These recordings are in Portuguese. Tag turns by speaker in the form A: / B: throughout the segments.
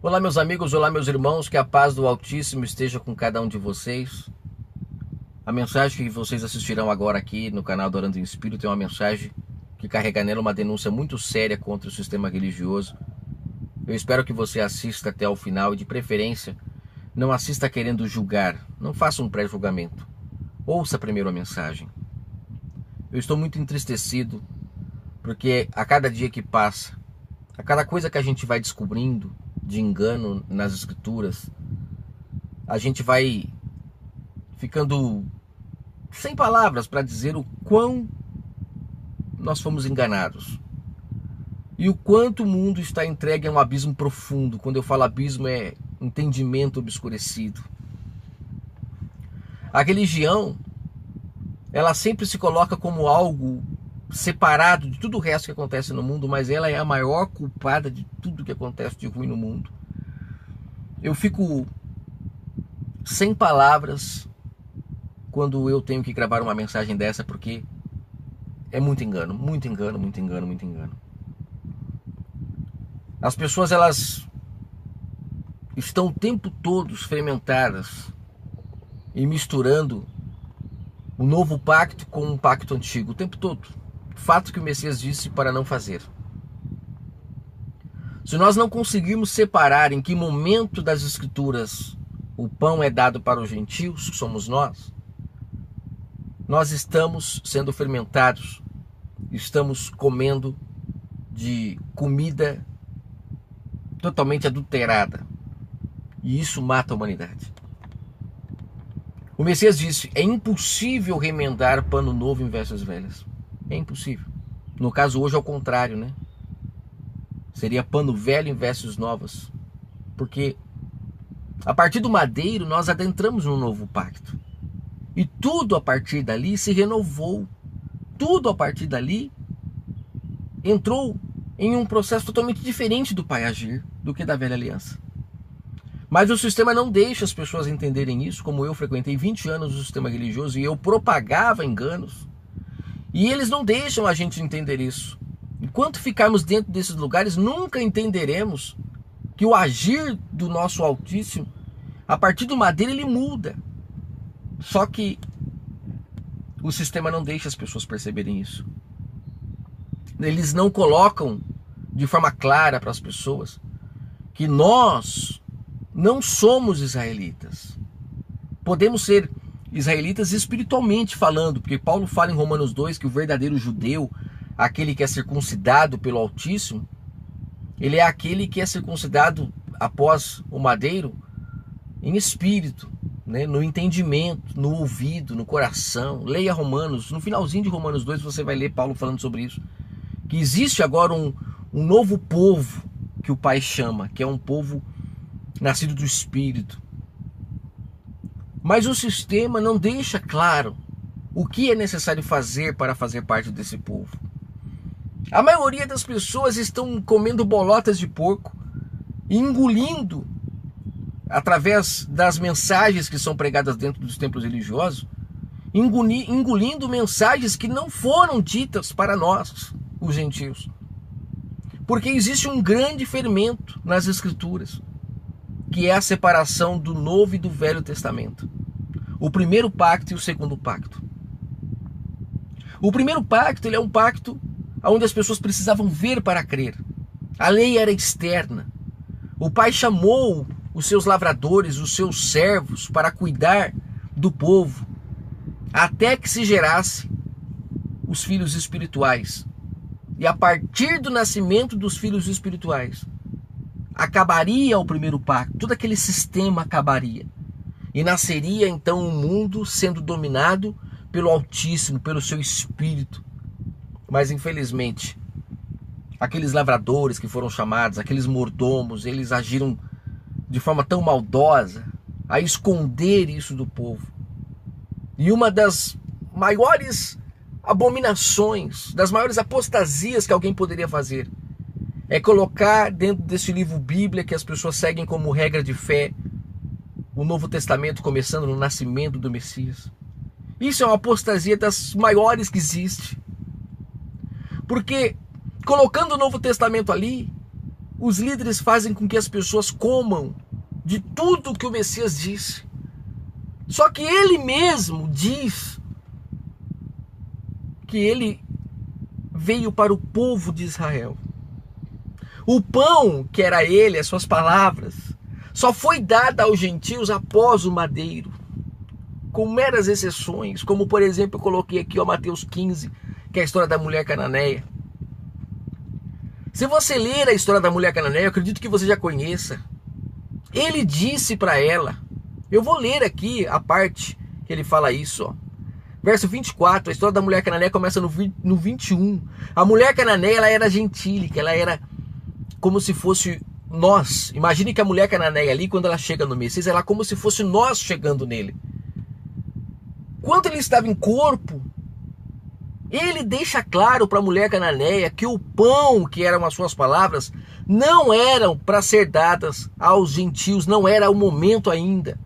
A: Olá, meus amigos, olá, meus irmãos, que a paz do Altíssimo esteja com cada um de vocês. A mensagem que vocês assistirão agora aqui no canal do Orando em Espírito é uma mensagem que carrega nela uma denúncia muito séria contra o sistema religioso. Eu espero que você assista até ao final e, de preferência, não assista querendo julgar, não faça um pré-julgamento. Ouça primeiro a mensagem. Eu estou muito entristecido porque a cada dia que passa, a cada coisa que a gente vai descobrindo de engano nas escrituras, a gente vai ficando sem palavras para dizer o quão nós fomos enganados e o quanto o mundo está entregue a um abismo profundo. Quando eu falo abismo, é entendimento obscurecido. A religião, ela sempre se coloca como algo separado de tudo o resto que acontece no mundo, mas ela é a maior culpada de tudo que acontece de ruim no mundo. Eu fico sem palavras quando eu tenho que gravar uma mensagem dessa, porque é muito engano, muito engano, muito engano, muito engano. As pessoas, elas estão o tempo todo fermentadas e misturando o novo pacto com um pacto antigo, o tempo todo. Fato que o Messias disse para não fazer. Se nós não conseguirmos separar em que momento das Escrituras o pão é dado para os gentios, que somos nós estamos sendo fermentados, estamos comendo de comida totalmente adulterada. E isso mata a humanidade. O Messias disse: é impossível remendar pano novo em vestes velhas. É impossível. No caso hoje é o contrário, né? Seria pano velho em vestes novas. Porque a partir do madeiro nós adentramos no novo pacto. E tudo a partir dali se renovou. Tudo a partir dali entrou em um processo totalmente diferente do Pai agir do que da velha aliança. Mas o sistema não deixa as pessoas entenderem isso. Como eu frequentei 20 anos no sistema religioso e eu propagava enganos, e eles não deixam a gente entender isso. Enquanto ficarmos dentro desses lugares, nunca entenderemos que o agir do nosso Altíssimo, a partir do madeiro, ele muda. Só que o sistema não deixa as pessoas perceberem isso. Eles não colocam de forma clara para as pessoas que nós não somos israelitas. Podemos ser israelitas espiritualmente falando, porque Paulo fala em Romanos 2 que o verdadeiro judeu, aquele que é circuncidado pelo Altíssimo, ele é aquele que é circuncidado após o madeiro em espírito, né? No entendimento, no ouvido, no coração. Leia Romanos, no finalzinho de Romanos 2 você vai ler Paulo falando sobre isso, que existe agora um novo povo que o Pai chama, que é um povo nascido do Espírito. Mas o sistema não deixa claro o que é necessário fazer para fazer parte desse povo. A maioria das pessoas estão comendo bolotas de porco, engolindo, através das mensagens que são pregadas dentro dos templos religiosos, engolindo mensagens que não foram ditas para nós, os gentios. Porque existe um grande fermento nas Escrituras, que é a separação do Novo e do Velho Testamento. O primeiro pacto e o segundo pacto. O primeiro pacto, ele é um pacto onde as pessoas precisavam ver para crer. A lei era externa. O Pai chamou os seus lavradores, os seus servos, para cuidar do povo, até que se gerasse os filhos espirituais. E a partir do nascimento dos filhos espirituais, acabaria o primeiro pacto, todo aquele sistema acabaria. E nasceria então um mundo sendo dominado pelo Altíssimo, pelo seu Espírito. Mas infelizmente, aqueles lavradores que foram chamados, aqueles mordomos, eles agiram de forma tão maldosa a esconder isso do povo. E uma das maiores abominações, das maiores apostasias que alguém poderia fazer, é colocar dentro desse livro Bíblia, que as pessoas seguem como regra de fé, o Novo Testamento começando no nascimento do Messias. Isso é uma apostasia das maiores que existe. Porque colocando o Novo Testamento ali, Os líderes fazem com que as pessoas comam de tudo que o Messias disse. Só que ele mesmo diz que ele veio para o povo de Israel. O pão, que era ele, as suas palavras, só foi dado aos gentios após o madeiro, com meras exceções, como por exemplo eu coloquei aqui Mateus 15, que é a história da mulher cananeia. Se você ler a história da mulher cananeia, eu acredito que você já conheça. Ele disse para ela, eu vou ler aqui a parte que ele fala isso, ó. Verso 24, a história da mulher cananeia começa no 21. A mulher cananeia, ela era gentílica, ela era como se fosse nós. Imagine que a mulher cananeia ali, quando ela chega no Messias, ela é como se fosse nós chegando nele. Quando ele estava em corpo, ele deixa claro para a mulher cananeia que o pão, que eram as suas palavras, não eram para ser dadas aos gentios, não era o momento ainda.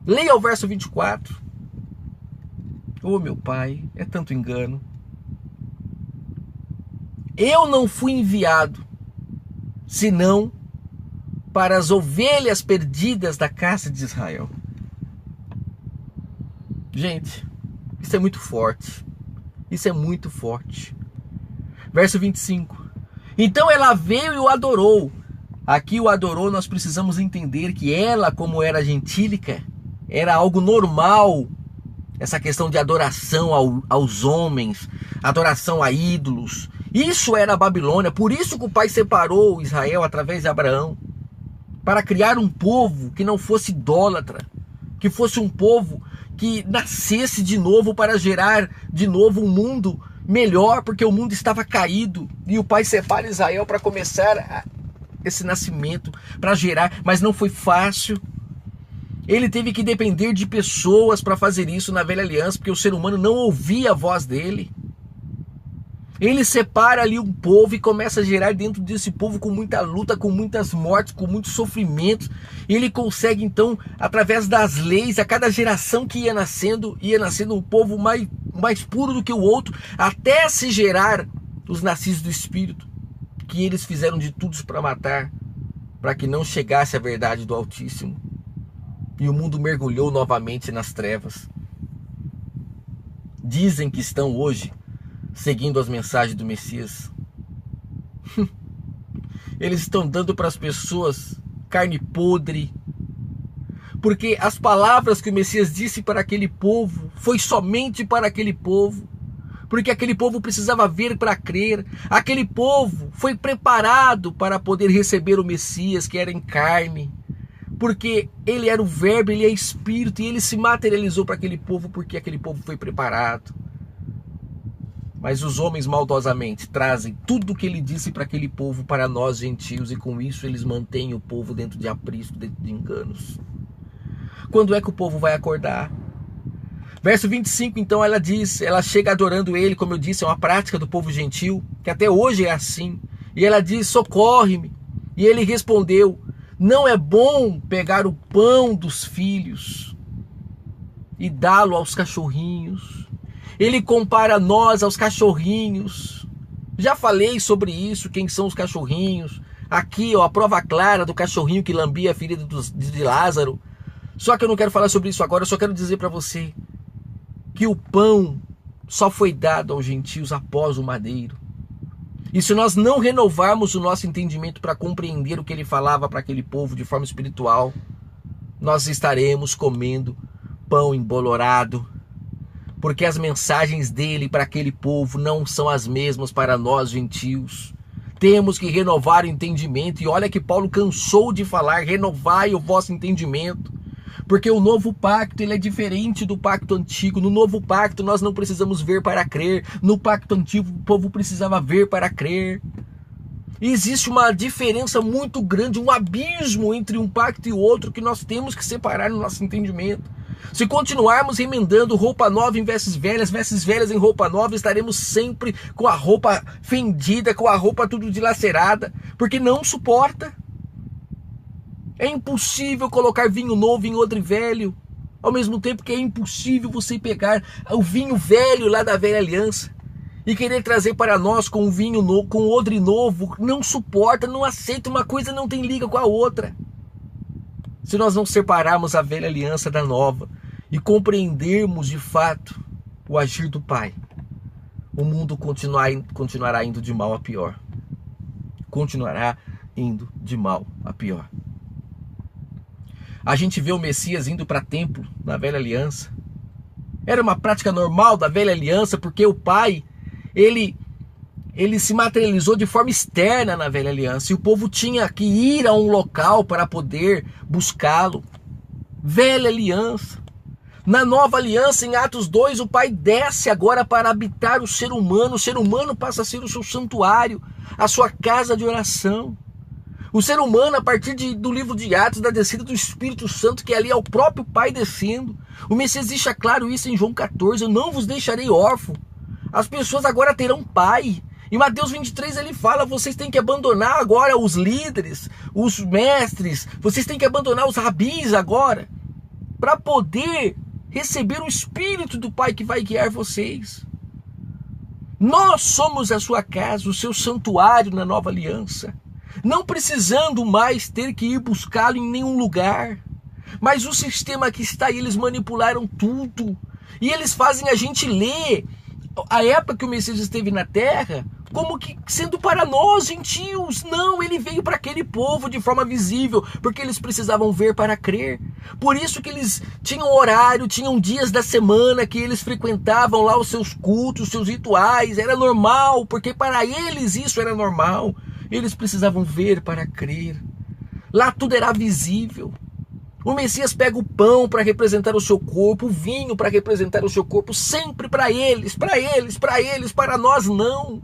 A: Leia o verso 24. Oh, meu pai, é tanto engano. Eu não fui enviado, senão para as ovelhas perdidas da casa de Israel. Gente, isso é muito forte. Isso é muito forte. Verso 25. Então ela veio e o adorou. Aqui o adorou, nós precisamos entender que ela, como era gentílica, era algo normal. Essa questão de adoração aos homens, adoração a ídolos. Isso era a Babilônia. Por isso que o pai separou Israel através de Abraão. Para criar um povo que não fosse idólatra. Que fosse um povo que nascesse de novo para gerar de novo um mundo melhor. Porque o mundo estava caído. E o pai separa Israel para começar esse nascimento. Para gerar. Mas não foi fácil. Ele teve que depender de pessoas para fazer isso na velha aliança, porque o ser humano não ouvia a voz dele. Ele separa ali um povo e começa a gerar dentro desse povo com muita luta, com muitas mortes, com muitos sofrimentos. Ele consegue então, através das leis, a cada geração que ia nascendo um povo mais puro do que o outro, até se gerar os nascidos do Espírito, que eles fizeram de tudo para matar, para que não chegasse a verdade do Altíssimo. E o mundo mergulhou novamente nas trevas. Dizem que estão hoje seguindo as mensagens do Messias. Eles estão dando para as pessoas carne podre. Porque as palavras que o Messias disse para aquele povo foi somente para aquele povo. Porque aquele povo precisava ver para crer. Aquele povo foi preparado para poder receber o Messias, que era em carne. Porque ele era o verbo, ele é espírito, e ele se materializou para aquele povo, porque aquele povo foi preparado. Mas os homens maldosamente trazem tudo o que ele disse para aquele povo, para nós gentios, e com isso eles mantêm o povo dentro de aprisco, dentro de enganos. Quando é que o povo vai acordar? Verso 25, então ela chega adorando ele, como eu disse, é uma prática do povo gentil, que até hoje é assim. E ela diz, socorre-me. E ele respondeu, não é bom pegar o pão dos filhos e dá-lo aos cachorrinhos. Ele compara nós aos cachorrinhos. Já falei sobre isso, quem são os cachorrinhos. Aqui, ó, a prova clara do cachorrinho que lambia a ferida de Lázaro. Só que eu não quero falar sobre isso agora, eu só quero dizer para você que o pão só foi dado aos gentios após o madeiro. E se nós não renovarmos o nosso entendimento para compreender o que ele falava para aquele povo de forma espiritual, nós estaremos comendo pão embolorado, porque as mensagens dele para aquele povo não são as mesmas para nós gentios. Temos que renovar o entendimento, e olha que Paulo cansou de falar, renovai o vosso entendimento. Porque o novo pacto ele é diferente do pacto antigo. No novo pacto nós não precisamos ver para crer. No pacto antigo o povo precisava ver para crer. E existe uma diferença muito grande, um abismo entre um pacto e o outro que nós temos que separar no nosso entendimento. Se continuarmos remendando roupa nova em vestes velhas em roupa nova, estaremos sempre com a roupa fendida, com a roupa tudo dilacerada, porque não suporta. É impossível colocar vinho novo em odre velho, ao mesmo tempo que é impossível você pegar o vinho velho lá da velha aliança e querer trazer para nós com um vinho novo, com odre novo, não suporta, não aceita, uma coisa não tem liga com a outra. Se nós não separarmos a velha aliança da nova e compreendermos de fato o agir do Pai, o mundo continuará indo de mal a pior. Continuará indo de mal a pior. A gente vê o Messias indo para templo na velha aliança. Era uma prática normal da velha aliança, porque o Pai, ele se materializou de forma externa na velha aliança, e o povo tinha que ir a um local para poder buscá-lo. Velha aliança. Na nova aliança, em Atos 2, o Pai desce agora para habitar o ser humano passa a ser o seu santuário, a sua casa de oração. O ser humano, a partir do livro de Atos, da descida do Espírito Santo, que ali é o próprio Pai descendo. O Messias deixa claro isso em João 14, eu não vos deixarei órfão. As pessoas agora terão pai. Em Mateus 23 ele fala, vocês têm que abandonar agora os líderes, os mestres, vocês têm que abandonar os rabis agora, para poder receber o Espírito do Pai que vai guiar vocês. Nós somos a sua casa, o seu santuário na nova aliança, não precisando mais ter que ir buscá-lo em nenhum lugar. Mas o sistema que está aí, eles manipularam tudo, e eles fazem a gente ler a época que o Messias esteve na terra como que sendo para nós, gentios. Não, ele veio para aquele povo de forma visível, porque eles precisavam ver para crer. Por isso que eles tinham horário, tinham dias da semana que eles frequentavam lá os seus cultos, os seus rituais. Era normal, porque para eles isso era normal. Eles precisavam ver para crer. Lá tudo era visível. O Messias pega o pão para representar o seu corpo, o vinho para representar o seu corpo, sempre para eles, para nós não.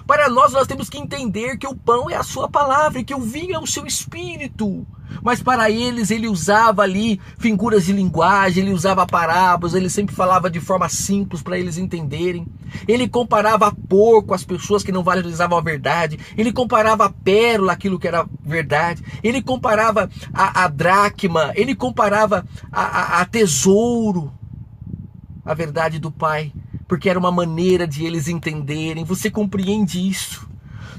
A: Para nós temos que entender que o pão é a sua palavra e que o vinho é o seu espírito. Mas para eles, ele usava ali figuras de linguagem, ele usava parábolas, ele sempre falava de forma simples para eles entenderem. Ele comparava a porco, as pessoas que não valorizavam a verdade. Ele comparava a pérola, aquilo que era verdade. Ele comparava a dracma, ele comparava a tesouro, a verdade do Pai. Porque era uma maneira de eles entenderem. Você compreende isso?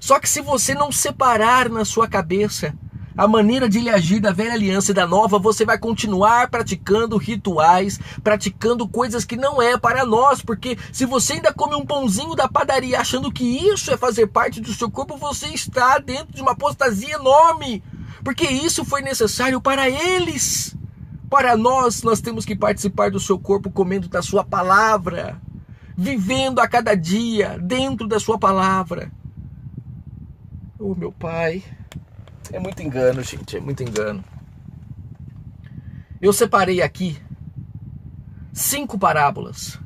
A: Só que se você não separar na sua cabeça a maneira de ele agir da velha aliança e da nova, você vai continuar praticando rituais, praticando coisas que não é para nós. Porque se você ainda come um pãozinho da padaria achando que isso é fazer parte do seu corpo, você está dentro de uma apostasia enorme. Porque isso foi necessário para eles. Para nós temos que participar do seu corpo comendo da sua palavra, vivendo a cada dia dentro da sua palavra. Oh, meu Pai, é muito engano, gente, é muito engano. Eu separei aqui 5 parábolas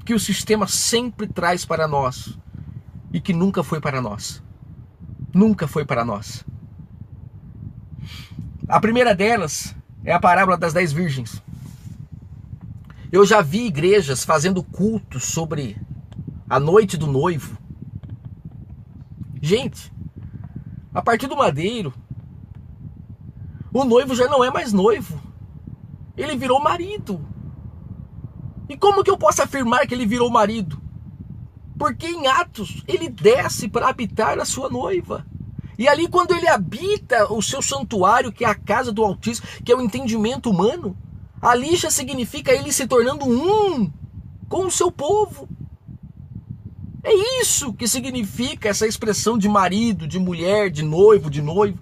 A: que o sistema sempre traz para nós e que nunca foi para nós. Nunca foi para nós. A primeira delas é a parábola das 10 virgens. Eu já vi igrejas fazendo culto sobre a noite do noivo. Gente, a partir do madeiro, o noivo já não é mais noivo. Ele virou marido. E como que eu posso afirmar que ele virou marido? Porque em Atos, ele desce para habitar a sua noiva. E ali quando ele habita o seu santuário, que é a casa do Altíssimo, que é o entendimento humano, ali já significa ele se tornando um com o seu povo. É isso que significa essa expressão de marido, de mulher, de noivo, de noivo.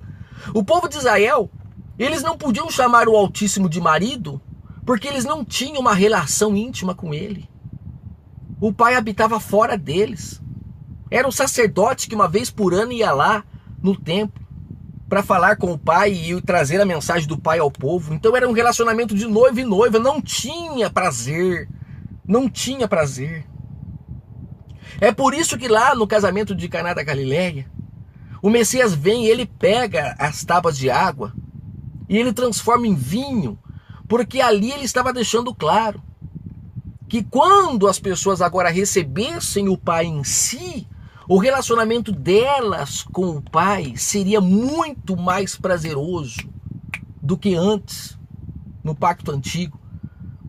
A: O povo de Israel, eles não podiam chamar o Altíssimo de marido, porque eles não tinham uma relação íntima com ele. O Pai habitava fora deles. Era um sacerdote que uma vez por ano ia lá no templo para falar com o Pai e trazer a mensagem do Pai ao povo. Então era um relacionamento de noivo e noiva, não tinha prazer, não tinha prazer. É por isso que lá no casamento de Caná da Galileia, o Messias vem e ele pega as tábuas de água e ele transforma em vinho, porque ali ele estava deixando claro que quando as pessoas agora recebessem o Pai em si, o relacionamento delas com o Pai seria muito mais prazeroso do que antes, no pacto antigo,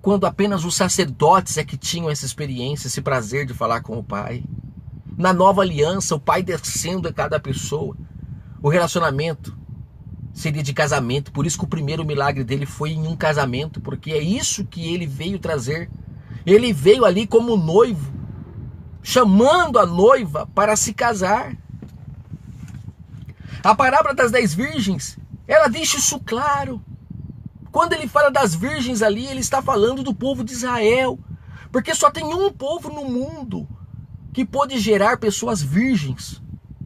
A: quando apenas os sacerdotes é que tinham essa experiência, esse prazer de falar com o Pai. Na nova aliança, o Pai descendo a cada pessoa. O relacionamento seria de casamento, por isso que o primeiro milagre dele foi em um casamento, porque é isso que ele veio trazer. Ele veio ali como noivo, chamando a noiva para se casar. A parábola das 10 virgens, ela deixa isso claro. Quando ele fala das virgens ali, ele está falando do povo de Israel. Porque só tem um povo no mundo que pôde gerar pessoas virgens.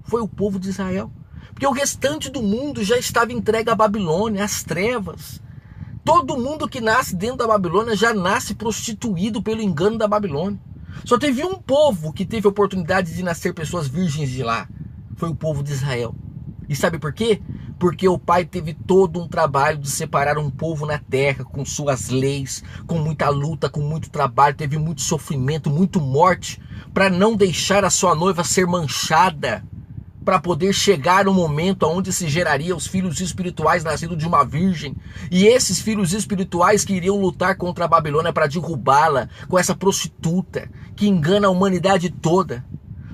A: Foi o povo de Israel. Porque o restante do mundo já estava entregue à Babilônia, às trevas. Todo mundo que nasce dentro da Babilônia já nasce prostituído pelo engano da Babilônia. Só teve um povo que teve a oportunidade de nascer pessoas virgens de lá. Foi o povo de Israel. E sabe por quê? Porque o Pai teve todo um trabalho de separar um povo na terra, com suas leis, com muita luta, com muito trabalho, teve muito sofrimento, muito morte, para não deixar a sua noiva ser manchada, para poder chegar no momento onde se geraria os filhos espirituais nascidos de uma virgem. E esses filhos espirituais que iriam lutar contra a Babilônia para derrubá-la com essa prostituta que engana a humanidade toda.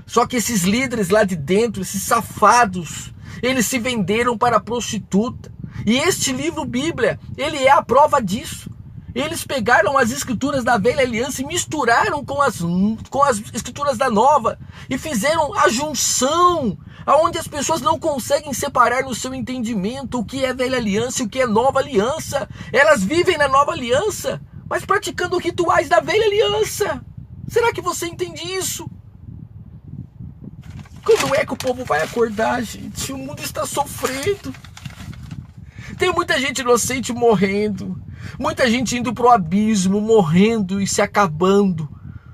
A: Só que esses líderes lá de dentro, esses safados, eles se venderam para a prostituta. E este livro Bíblia, ele é a prova disso. Eles pegaram as escrituras da velha aliança e misturaram com as escrituras da nova. E fizeram a junção, onde as pessoas não conseguem separar no seu entendimento o que é velha aliança e o que é nova aliança. Elas vivem na nova aliança, mas praticando rituais da velha aliança. Será que você entende isso? Quando é que o povo vai acordar, gente? O mundo está sofrendo. Tem muita gente inocente morrendo. Muita gente indo para o abismo, morrendo e se acabando.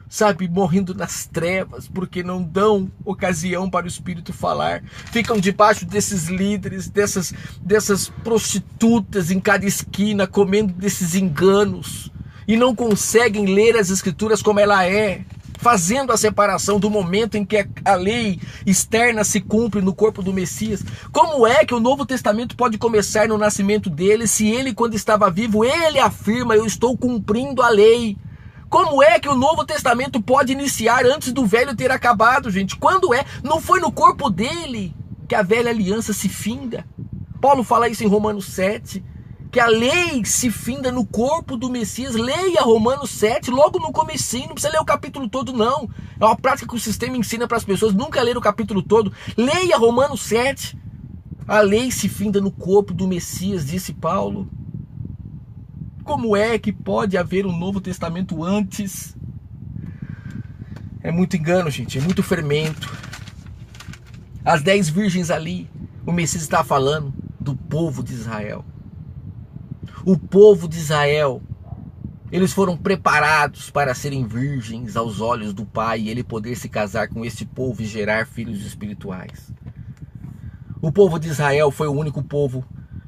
A: Sabe? Morrendo nas trevas, porque não dão ocasião para o Espírito falar. Ficam debaixo desses líderes, dessas prostitutas em cada esquina, comendo desses enganos. E não conseguem ler as Escrituras como ela é. Fazendo a separação do momento em que a lei externa se cumpre no corpo do Messias. Como é que o Novo Testamento pode começar no nascimento dele, se ele, quando estava vivo, ele afirma: eu estou cumprindo a lei? Como é que o Novo Testamento pode iniciar antes do velho ter acabado, gente? Quando é? Não foi no corpo dele que a velha aliança se finda? Paulo fala isso em Romanos 7. Que a lei se finda no corpo do Messias. Leia Romanos 7, logo no comecinho, não precisa ler o capítulo todo não. É uma prática que o sistema ensina para as pessoas, nunca ler o capítulo todo. Leia Romanos 7. A lei se finda no corpo do Messias, disse Paulo. Como é que pode haver um Novo Testamento antes? É muito engano, gente, é muito fermento. As 10 virgens ali, o Messias está falando do povo de Israel. O povo de Israel, eles foram preparados para serem virgens aos olhos do Pai e ele poder se casar com este povo e gerar filhos espirituais. O povo de Israel foi o único povo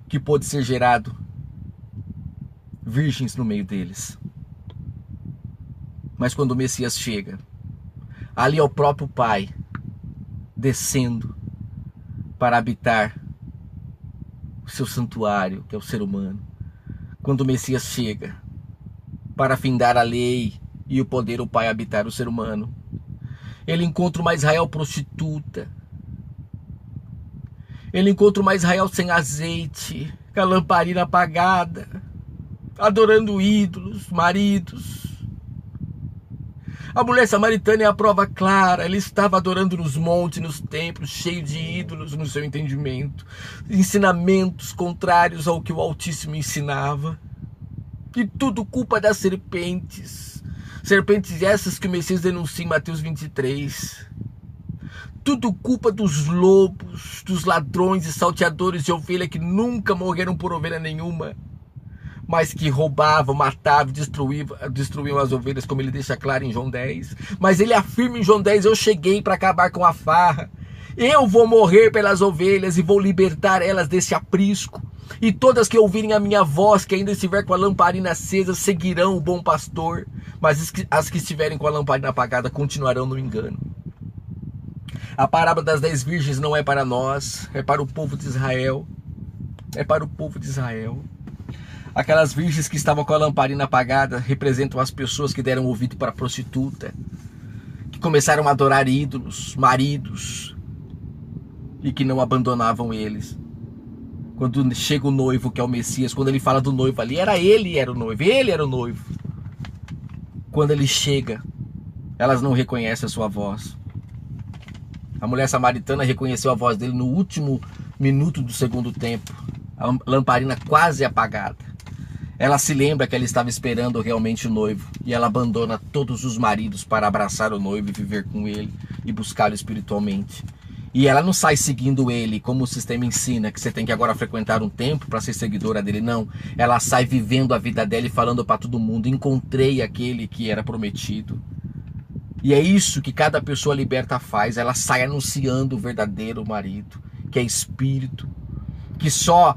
A: que pôde ser gerado virgens no meio deles. Mas quando o Messias chega, ali é o próprio Pai descendo para habitar o seu santuário, que é o ser humano. Quando o Messias chega para findar a lei e o poder, o Pai habitar o ser humano, ele encontra uma Israel prostituta. Ele encontra uma Israel sem azeite, com a lamparina apagada, adorando ídolos, maridos. A mulher samaritana é a prova clara. Ela estava adorando nos montes, nos templos, cheio de ídolos no seu entendimento. Ensinamentos contrários ao que o Altíssimo ensinava. E tudo culpa das serpentes. Serpentes essas que o Messias denuncia em Mateus 23. Tudo culpa dos lobos, dos ladrões e salteadores de ovelha que nunca morreram por ovelha nenhuma, mas que roubavam, matavam, destruíam as ovelhas, como ele deixa claro em João 10. Mas ele afirma em João 10, eu cheguei para acabar com a farra. Eu vou morrer pelas ovelhas e vou libertar elas desse aprisco. E todas que ouvirem a minha voz, que ainda estiver com a lamparina acesa, seguirão o bom pastor. Mas as que estiverem com a lamparina apagada continuarão no engano. A parábola das 10 virgens não é para nós, é para o povo de Israel. É para o povo de Israel. Aquelas virgens que estavam com a lamparina apagada representam as pessoas que deram ouvido para a prostituta, que começaram a adorar ídolos, maridos, e que não abandonavam eles. Quando chega o noivo, que é o Messias, quando ele fala do noivo ali, ele era o noivo, ele era o noivo. Quando ele chega, elas não reconhecem a sua voz. A mulher samaritana reconheceu a voz dele no último minuto do segundo tempo, a lamparina quase apagada. Ela se lembra que ela estava esperando realmente o noivo, e ela abandona todos os maridos para abraçar o noivo e viver com ele e buscá-lo espiritualmente. E ela não sai seguindo ele como o sistema ensina, que você tem que agora frequentar um templo para ser seguidora dele. Não, ela sai vivendo a vida dela e falando para todo mundo: encontrei aquele que era prometido. E é isso que cada pessoa liberta faz. Ela sai anunciando o verdadeiro marido, que é espírito, que só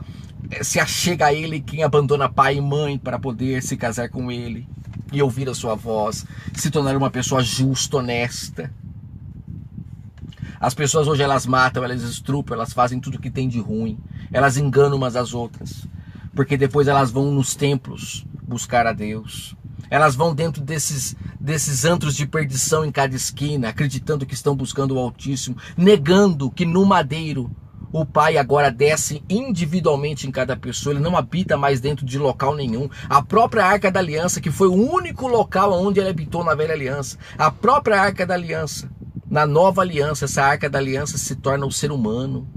A: se achega a ele quem abandona pai e mãe para poder se casar com ele e ouvir a sua voz, se tornar uma pessoa justa, honesta. As pessoas hoje, elas matam, elas estrupam, elas fazem tudo que tem de ruim, elas enganam umas às outras, porque depois elas vão nos templos buscar a Deus. Elas vão dentro desses antros de perdição em cada esquina, acreditando que estão buscando o Altíssimo, negando que no madeiro o Pai agora desce individualmente em cada pessoa. Ele não habita mais dentro de local nenhum. A própria Arca da Aliança, que foi o único local onde ele habitou na Velha Aliança, a própria Arca da Aliança, na Nova Aliança, essa Arca da Aliança se torna o ser humano,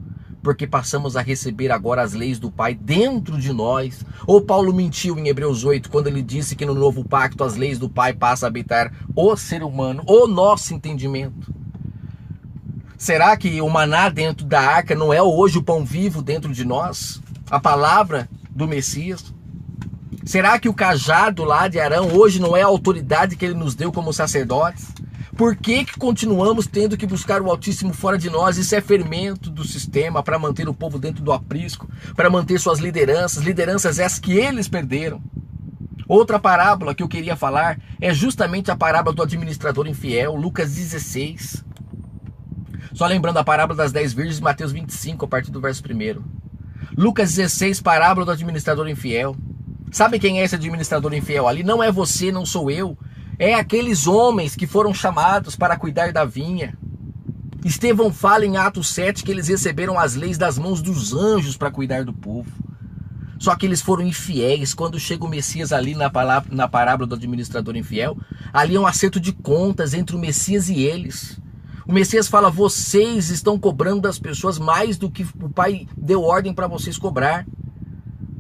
A: porque passamos a receber agora as leis do Pai dentro de nós. Ou Paulo mentiu em Hebreus 8, quando ele disse que no novo pacto as leis do Pai passam a habitar o ser humano, o nosso entendimento. Será que o maná dentro da arca não é hoje o pão vivo dentro de nós? A palavra do Messias? Será que o cajado lá de Arão hoje não é a autoridade que ele nos deu como sacerdotes? Por que continuamos tendo que buscar o Altíssimo fora de nós? Isso é fermento do sistema para manter o povo dentro do aprisco, para manter suas lideranças essas que eles perderam. Outra parábola que eu queria falar é justamente a parábola do administrador infiel, Lucas 16. Só lembrando a parábola das 10 virgens, Mateus 25, a partir do verso 1. Lucas 16, parábola do administrador infiel. Sabe quem é esse administrador infiel ali? Não é você, não sou eu. É aqueles homens que foram chamados para cuidar da vinha. Estevão fala em Atos 7 que eles receberam as leis das mãos dos anjos para cuidar do povo. Só que eles foram infiéis. Quando chega o Messias ali na parábola do administrador infiel, ali é um acerto de contas entre o Messias e eles. O Messias fala: vocês estão cobrando das pessoas mais do que o Pai deu ordem para vocês cobrar.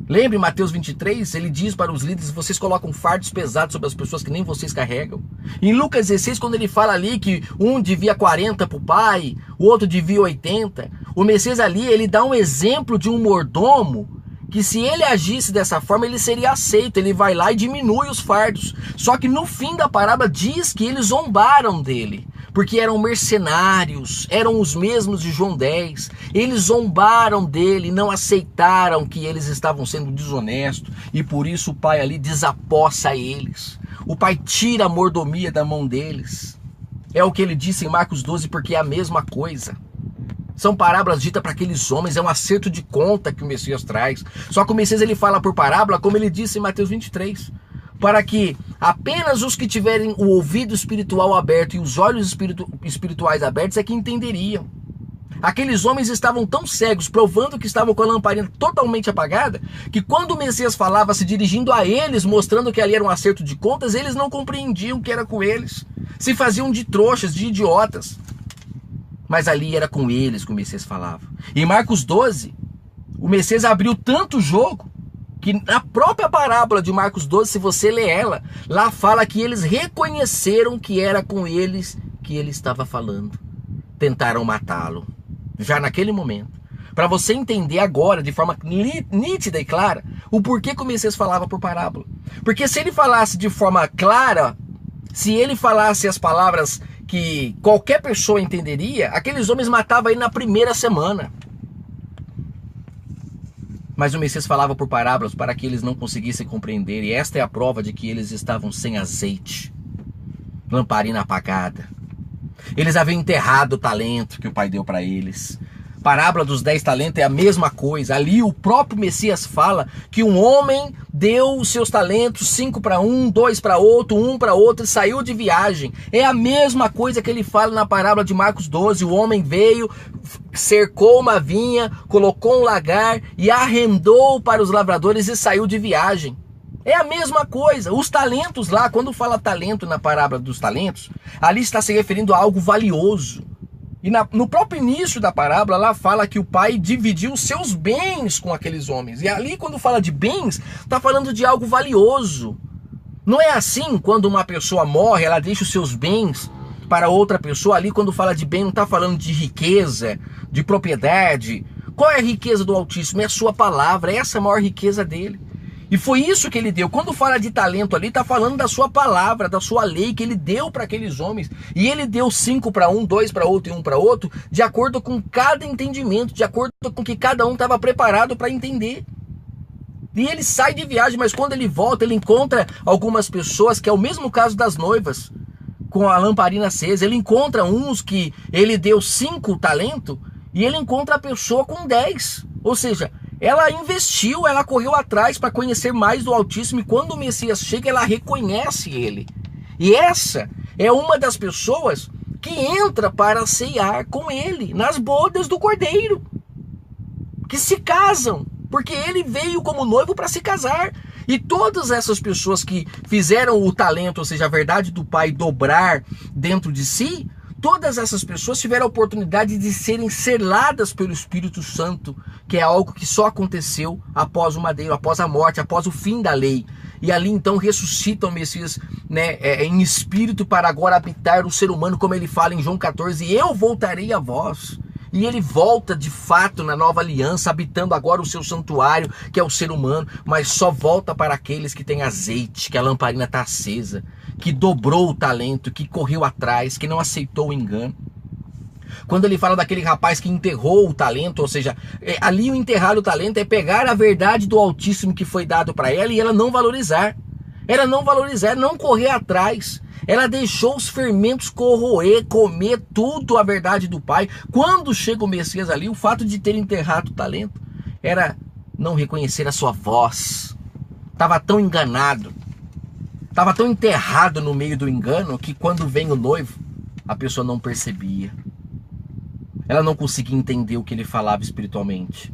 A: Lembre Mateus 23, ele diz para os líderes: vocês colocam fardos pesados sobre as pessoas que nem vocês carregam. Em Lucas 16, quando ele fala ali que um devia 40 para o pai, o outro devia 80, o Messias ali, ele dá um exemplo de um mordomo que, se ele agisse dessa forma, ele seria aceito. Ele vai lá e diminui os fardos. Só que no fim da parábola diz que eles zombaram dele, porque eram mercenários, eram os mesmos de João 10. Eles zombaram dele, não aceitaram que eles estavam sendo desonestos, e por isso o Pai ali desapossa eles. O Pai tira a mordomia da mão deles. É o que ele disse em Marcos 12, porque é a mesma coisa. São parábolas ditas para aqueles homens, é um acerto de conta que o Messias traz. Só que o Messias, ele fala por parábola, como ele disse em Mateus 23, para que apenas os que tiverem o ouvido espiritual aberto e os olhos espirituais abertos é que entenderiam. Aqueles homens estavam tão cegos, provando que estavam com a lamparina totalmente apagada, que quando o Messias falava, se dirigindo a eles, mostrando que ali era um acerto de contas, eles não compreendiam que era com eles. Se faziam de trouxas, de idiotas. Mas ali era com eles que o Messias falava. Em Marcos 12, o Messias abriu tanto o jogo, que na própria parábola de Marcos 12, se você ler ela, lá fala que eles reconheceram que era com eles que ele estava falando. Tentaram matá-lo, já naquele momento. Para você entender agora, de forma nítida e clara, o porquê que o Messias falava por parábola. Porque se ele falasse de forma clara, se ele falasse as palavras que qualquer pessoa entenderia, aqueles homens matavam ele na primeira semana. Mas o Messias falava por parábolas para que eles não conseguissem compreender, e esta é a prova de que eles estavam sem azeite, lamparina apagada. Eles haviam enterrado o talento que o Pai deu para eles. Parábola dos 10 talentos é a mesma coisa. Ali o próprio Messias fala que um homem deu os seus talentos, 5 para um, 2 para outro, 1 para outro, e saiu de viagem. É a mesma coisa que ele fala na parábola de Marcos 12. O homem veio, cercou uma vinha, colocou um lagar e arrendou para os lavradores e saiu de viagem. É a mesma coisa. Os talentos lá, quando fala talento na parábola dos talentos, ali está se referindo a algo valioso. E no próprio início da parábola, lá fala que o pai dividiu os seus bens com aqueles homens. E ali, quando fala de bens, está falando de algo valioso. Não é assim, quando uma pessoa morre, ela deixa os seus bens para outra pessoa. Ali, quando fala de bem, não está falando de riqueza, de propriedade. Qual é a riqueza do Altíssimo? É a sua palavra, essa é a maior riqueza dele. E foi isso que ele deu. Quando fala de talento ali, está falando da sua palavra, da sua lei que ele deu para aqueles homens. E ele deu 5 para um, 2 para outro e 1 para outro, de acordo com cada entendimento, de acordo com que cada um estava preparado para entender. E ele sai de viagem, mas quando ele volta, ele encontra algumas pessoas, que é o mesmo caso das noivas, com a lamparina acesa. Ele encontra uns que ele deu 5 talentos e ele encontra a pessoa com 10. Ou seja, ela investiu, ela correu atrás para conhecer mais do Altíssimo, e quando o Messias chega, ela reconhece ele. E essa é uma das pessoas que entra para ceiar com ele nas bodas do Cordeiro, que se casam, porque ele veio como noivo para se casar. E todas essas pessoas que fizeram o talento, ou seja, a verdade do Pai dobrar dentro de si, todas essas pessoas tiveram a oportunidade de serem seladas pelo Espírito Santo, que é algo que só aconteceu após o madeiro, após a morte, após o fim da lei. E ali então ressuscita o Messias, em espírito, para agora habitar o ser humano, como ele fala em João 14, eu voltarei a vós. E ele volta de fato na nova aliança, habitando agora o seu santuário, que é o ser humano, mas só volta para aqueles que têm azeite, que a lamparina está acesa, que dobrou o talento, que correu atrás, que não aceitou o engano. Quando ele fala daquele rapaz que enterrou o talento, ou seja, ali o enterrar o talento é pegar a verdade do Altíssimo que foi dado para ela e ela não valorizar. Ela não valorizar, não correr atrás. Ela deixou os fermentos corroer, comer tudo a verdade do Pai. Quando chega o Messias ali, o fato de ter enterrado o talento era não reconhecer a sua voz. Estava tão enganado, estava tão enterrado no meio do engano, que quando vem o noivo, a pessoa não percebia. Ela não conseguia entender o que ele falava espiritualmente.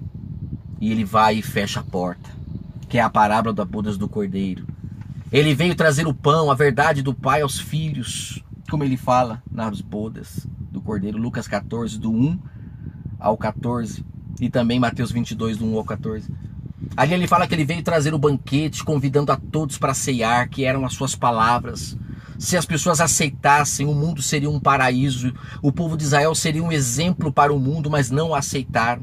A: E ele vai e fecha a porta, que é a parábola das bodas do Cordeiro. Ele veio trazer o pão, a verdade do Pai aos filhos, como ele fala nas bodas do Cordeiro. Lucas 14, do 1 ao 14. E também Mateus 22, do 1 ao 14. Ali ele fala que ele veio trazer o banquete, convidando a todos para ceiar, que eram as suas palavras. Se as pessoas aceitassem, o mundo seria um paraíso. O povo de Israel seria um exemplo para o mundo, mas não o aceitaram.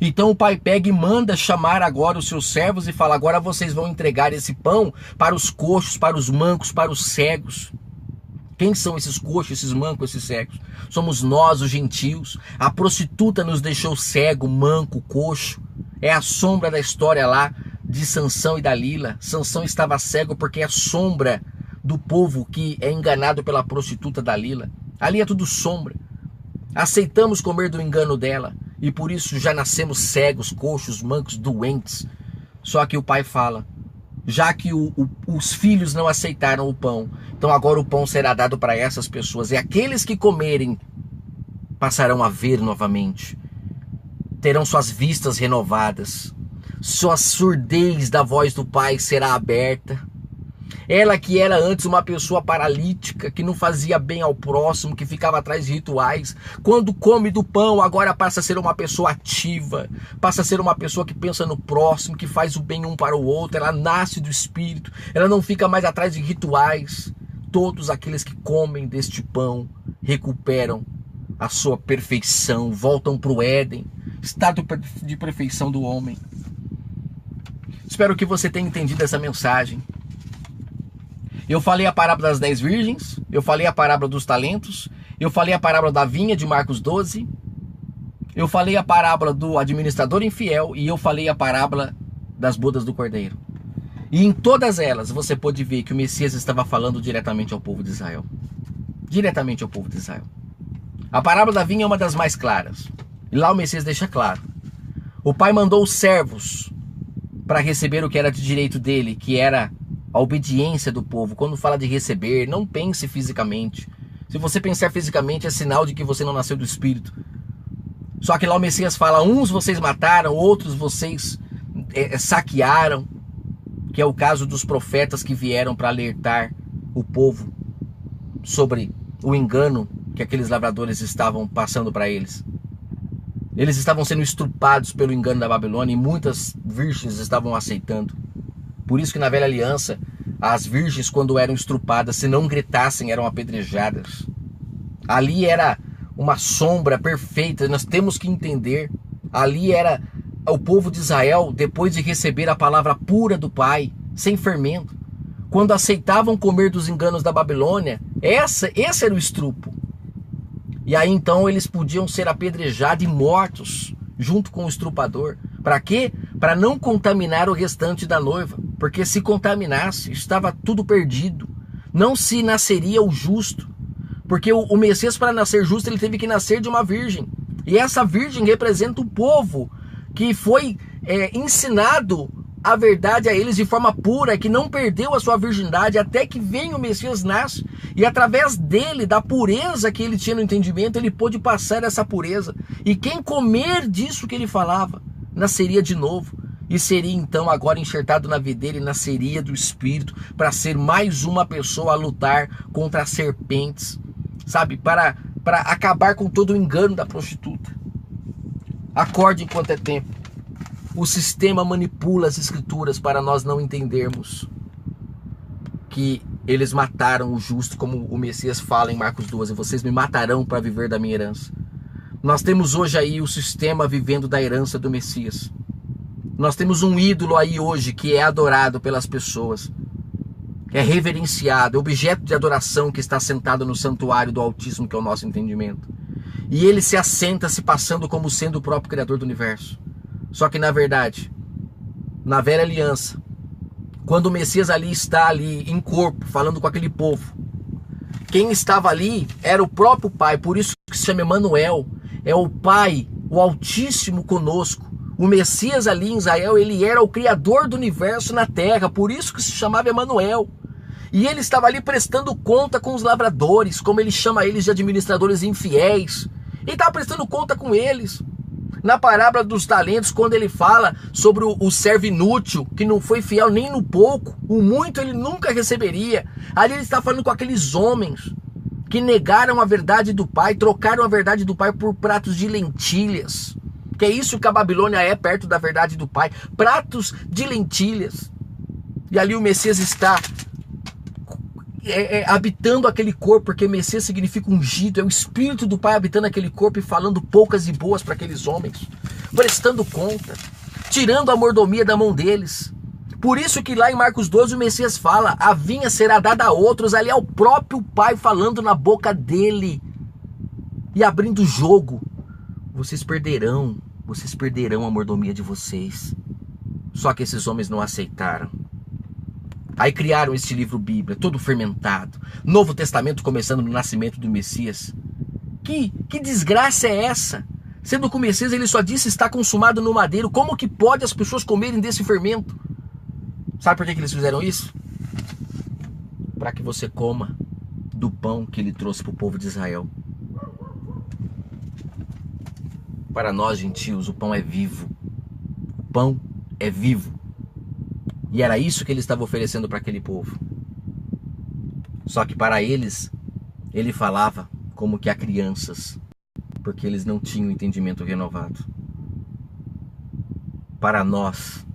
A: Então o pai pega e manda chamar agora os seus servos e fala: agora vocês vão entregar esse pão para os coxos, para os mancos, para os cegos. Quem são esses coxos, esses mancos, esses cegos? Somos nós, os gentios. A prostituta nos deixou cego, manco, coxo. É a sombra da história lá de Sansão e Dalila. Sansão estava cego porque é a sombra do povo que é enganado pela prostituta Dalila. Ali é tudo sombra. Aceitamos comer do engano dela e por isso já nascemos cegos, coxos, mancos, doentes. Só que o pai fala: já que os filhos não aceitaram o pão, então agora o pão será dado para essas pessoas. E aqueles que comerem passarão a ver novamente, terão suas vistas renovadas, sua surdez da voz do Pai será aberta. Ela que era antes uma pessoa paralítica, que não fazia bem ao próximo, que ficava atrás de rituais, quando come do pão, agora passa a ser uma pessoa ativa, passa a ser uma pessoa que pensa no próximo, que faz o bem um para o outro. Ela nasce do Espírito, ela não fica mais atrás de rituais. Todos aqueles que comem deste pão recuperam a sua perfeição, voltam para o Éden, estado de perfeição do homem. Espero que você tenha entendido essa mensagem. Eu falei a parábola das 10 virgens, eu falei a parábola dos talentos, eu falei a parábola da vinha de Marcos 12, eu falei a parábola do administrador infiel e eu falei a parábola das bodas do Cordeiro. E em todas elas você pode ver que o Messias estava falando diretamente ao povo de Israel. Diretamente ao povo de Israel. A parábola da vinha é uma das mais claras. E lá o Messias deixa claro: o Pai mandou os servos para receber o que era de direito dele, que era a obediência do povo. Quando fala de receber, não pense fisicamente. Se você pensar fisicamente, é sinal de que você não nasceu do Espírito. Só que lá o Messias fala, uns vocês mataram, outros vocês saquearam, que é o caso dos profetas que vieram para alertar o povo sobre o engano que aqueles lavradores estavam passando para eles. Eles estavam sendo estrupados pelo engano da Babilônia e muitas virgens estavam aceitando. Por isso que na velha aliança, as virgens, quando eram estrupadas, se não gritassem, eram apedrejadas. Ali era uma sombra perfeita, nós temos que entender. Ali era o povo de Israel, depois de receber a palavra pura do Pai, sem fermento. Quando aceitavam comer dos enganos da Babilônia, esse era o estrupo. E aí então eles podiam ser apedrejados e mortos junto com o estrupador. Para quê? Para não contaminar o restante da noiva. Porque se contaminasse, estava tudo perdido. Não se nasceria o justo. Porque o Messias, para nascer justo, ele teve que nascer de uma virgem. E essa virgem representa o povo que foi ensinado a verdade a eles de forma pura, que não perdeu a sua virgindade até que vem o Messias nasce. E através dele, da pureza que ele tinha no entendimento, ele pôde passar essa pureza. E quem comer disso que ele falava, nasceria de novo. E seria então agora enxertado na videira e nasceria do Espírito para ser mais uma pessoa a lutar contra as serpentes. Sabe? Para acabar com todo o engano da prostituta. Acorde enquanto é tempo. O sistema manipula as escrituras para nós não entendermos que eles mataram o justo, como o Messias fala em Marcos 12, vocês me matarão para viver da minha herança. Nós temos hoje aí o sistema vivendo da herança do Messias. Nós temos um ídolo aí hoje que é adorado pelas pessoas, é reverenciado, é objeto de adoração que está sentado no santuário do Altíssimo, que é o nosso entendimento. E ele se assenta se passando como sendo o próprio Criador do universo. Só que na verdade, na velha aliança, quando o Messias ali está ali em corpo, falando com aquele povo, quem estava ali era o próprio Pai, por isso que se chama Emanuel, é o Pai, o Altíssimo conosco. O Messias ali em Israel, ele era o Criador do universo na terra, por isso que se chamava Emanuel. E ele estava ali prestando conta com os lavradores, como ele chama eles de administradores infiéis. Ele estava prestando conta com eles. Na parábola dos talentos, quando ele fala sobre o servo inútil, que não foi fiel nem no pouco, o muito ele nunca receberia. Ali ele está falando com aqueles homens que negaram a verdade do Pai, trocaram a verdade do Pai por pratos de lentilhas. Que é isso que a Babilônia é perto da verdade do Pai. Pratos de lentilhas. E ali o Messias está habitando aquele corpo, porque Messias significa ungido, é o Espírito do Pai habitando aquele corpo e falando poucas e boas para aqueles homens, prestando conta, tirando a mordomia da mão deles. Por isso que lá em Marcos 12 o Messias fala, a vinha será dada a outros, ali é o próprio Pai falando na boca dele e abrindo o jogo. Vocês perderão a mordomia de vocês. Só que esses homens não aceitaram. Aí criaram este livro Bíblia, todo fermentado. Novo Testamento começando no nascimento do Messias. Que desgraça é essa? Sendo que o Messias ele só disse está consumado no madeiro. Como que pode as pessoas comerem desse fermento? Sabe por que eles fizeram isso? Para que você coma do pão que ele trouxe para o povo de Israel. Para nós gentios, o pão é vivo. O pão é vivo. E era isso que ele estava oferecendo para aquele povo. Só que para eles, ele falava como que a crianças, porque eles não tinham entendimento renovado. Para nós,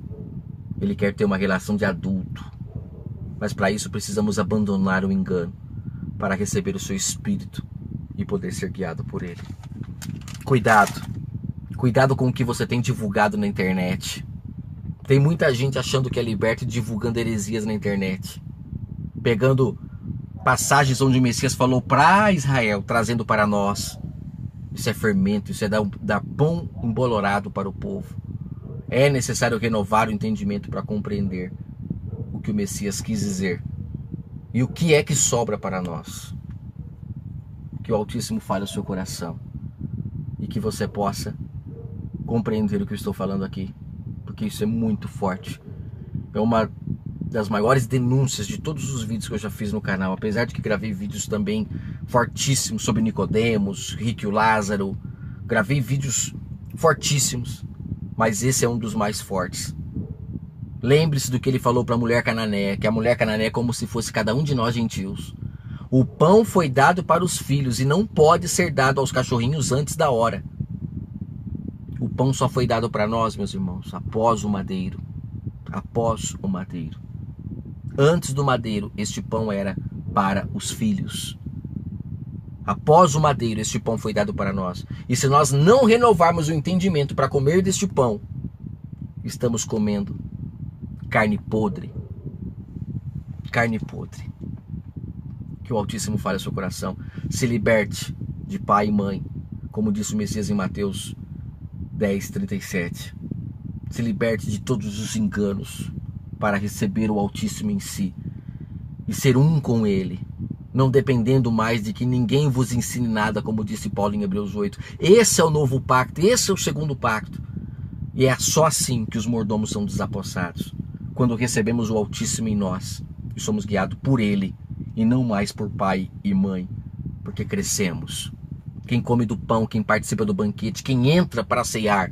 A: ele quer ter uma relação de adulto. Mas para isso precisamos abandonar o engano, para receber o seu Espírito e poder ser guiado por ele. Cuidado. Cuidado com o que você tem divulgado na internet. Tem muita gente achando que é liberta e divulgando heresias na internet. Pegando passagens onde o Messias falou para Israel, trazendo para nós. Isso é fermento, isso é dar pão embolorado para o povo. É necessário renovar o entendimento para compreender o que o Messias quis dizer. E o que é que sobra para nós. Que o Altíssimo fale ao seu coração. E que você possa compreender o que eu estou falando aqui. porque isso é muito forte. É uma das maiores denúncias de todos os vídeos que eu já fiz no canal, apesar de que gravei vídeos também fortíssimos sobre Nicodemos, Rico e o Lázaro, gravei vídeos fortíssimos, mas esse é um dos mais fortes. Lembre-se do que ele falou para a mulher cananeia, que a mulher cananeia é como se fosse cada um de nós gentios. O pão foi dado para os filhos e não pode ser dado aos cachorrinhos antes da hora. O pão só foi dado para nós, meus irmãos, após o madeiro. Após o madeiro. Antes do madeiro, este pão era para os filhos. Após o madeiro, este pão foi dado para nós. E se nós não renovarmos o entendimento para comer deste pão, estamos comendo carne podre. Carne podre. Que o Altíssimo fale ao seu coração. Se liberte de pai e mãe, como disse o Messias em Mateus 10:37. Se liberte de todos os enganos para receber o Altíssimo em si e ser um com Ele, não dependendo mais de que ninguém vos ensine nada, como disse Paulo em Hebreus 8. Esse é o novo pacto, esse é o segundo pacto. E é só assim que os mordomos são desapossados, quando recebemos o Altíssimo em nós e somos guiados por Ele e não mais por pai e mãe, porque crescemos. Quem come do pão, quem participa do banquete, quem entra para ceiar,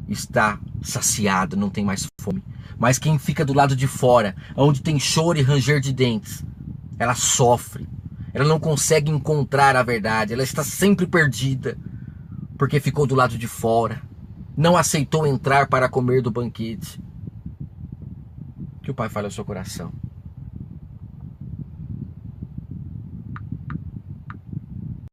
A: está saciado, não tem mais fome. Mas quem fica do lado de fora, onde tem choro e ranger de dentes, ela sofre, ela não consegue encontrar a verdade, ela está sempre perdida, porque ficou do lado de fora, não aceitou entrar para comer do banquete. Que o Pai fale ao seu coração.